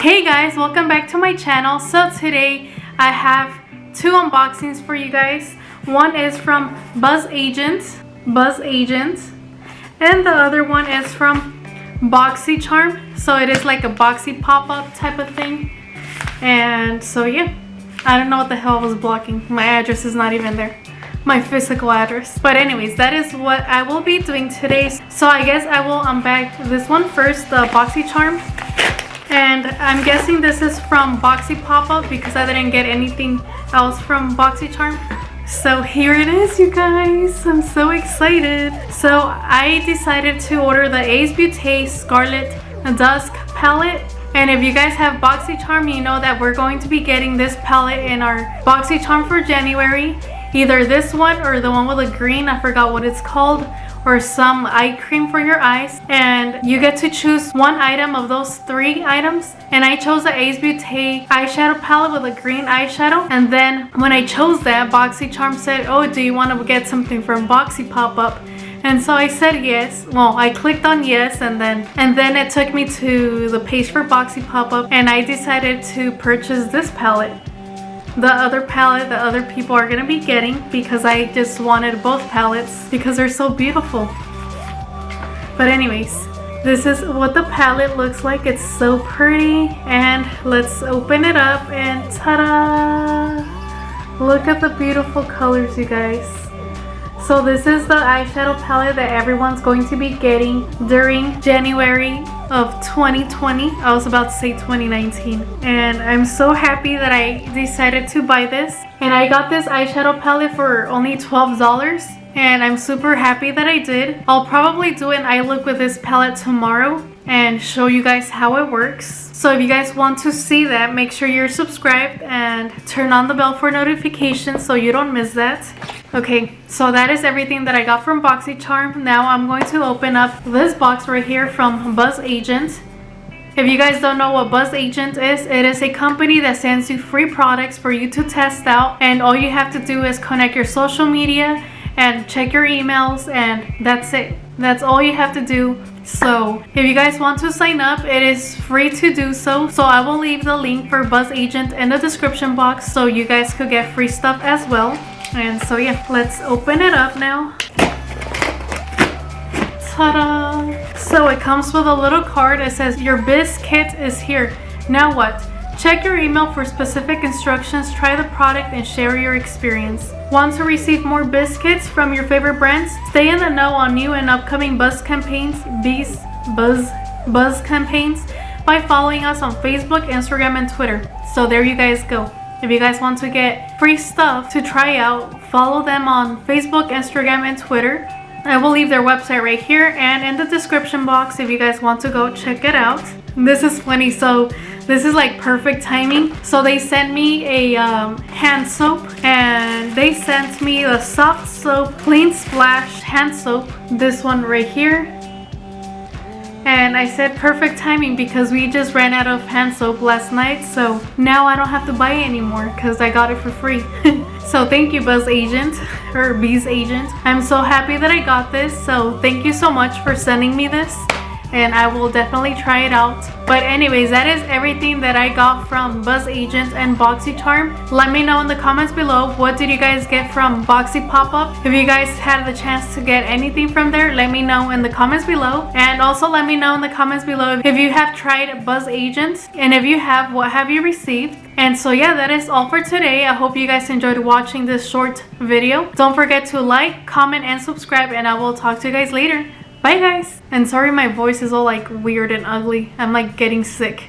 Hey guys, welcome back to my channel. So today I have two unboxings for you guys. One is from BzzAgent, and the other one is from Boxy charm. So it is like a Boxy pop-up type of thing. And so yeah, I don't know what the hell was blocking. My address is not even there, my physical address. But anyways, that is what I will be doing today. So I guess I will unpack this one first, the Boxy charm. And I'm guessing this is from Boxy pop-up because I didn't get anything else from Boxy charm. So here it is, you guys. I'm so excited. So I decided to order the Ace Beauté Scarlet Dusk palette. And if you guys have Boxy charm, you know that we're going to be getting this palette in our Boxy charm for January. Either this one or the one with the green, I forgot what it's called, or some eye cream for your eyes. And you get to choose one item of those three items. And I chose the Ace Beauté eyeshadow palette with a green eyeshadow. And then when I chose that, Boxy charm said, oh, do you want to get something from Boxy pop-up? And so I said yes. Well, I clicked on yes, and then it took me to the page for Boxy pop-up, and I decided to purchase this palette. The other palette that other people are gonna be getting, because I just wanted both palettes because they're so beautiful. But anyways, this is what the palette looks like. It's so pretty, and let's open it up and ta-da! Look at the beautiful colors, you guys. So this is the eyeshadow palette that everyone's going to be getting during January of 2020. I was about to say 2019. And I'm so happy that I decided to buy this. And I got this eyeshadow palette for only $12. And I'm super happy that I did. I'll probably do an eye look with this palette tomorrow and show you guys how it works. So if you guys want to see that, make sure you're subscribed and turn on the bell for notifications so you don't miss that. Okay, so that is everything that I got from Boxy charm. Now I'm going to open up this box right here from BzzAgent. If you guys don't know what BzzAgent is, it is a company that sends you free products for you to test out, and all you have to do is connect your social media and check your emails, and that's it. That's all you have to do. So if you guys want to sign up, it is free to do so. So I will leave the link for BzzAgent in the description box so you guys could get free stuff as well. And so yeah, let's open it up now. Ta-da! So it comes with a little card. It says your Bizz kit is here. Now what? Check your email for specific instructions, try the product, and share your experience. Want to receive more Bizz kits from your favorite brands? Stay in the know on new and upcoming Buzz campaigns, Buzz campaigns, by following us on Facebook, Instagram, and Twitter. So there you guys go. If you guys want to get free stuff to try out, follow them on Facebook, Instagram, and Twitter. I will leave their website right here and in the description box if you guys want to go check it out. This is funny. So this is like perfect timing. So they sent me a hand soap, and they sent me the soft soap clean splash hand soap, this one right here. And I said perfect timing because we just ran out of hand soap last night, so now I don't have to buy it anymore because I got it for free. So thank you, BzzAgent, or BzzAgent. I'm so happy that I got this, so thank you so much for sending me this, and I will definitely try it out. But anyways, that is everything that I got from BzzAgent and Boxy charm. Let me know in the comments below, what did you guys get from Boxy pop-up? If you guys had the chance to get anything from there, let me know in the comments below. And also let me know in the comments below if you have tried BzzAgent, and if you have, what have you received? And so yeah, that is all for today. I hope you guys enjoyed watching this short video. Don't forget to like, comment, and subscribe, and I will talk to you guys later. Bye guys! And sorry my voice is all like weird and ugly. I'm like getting sick.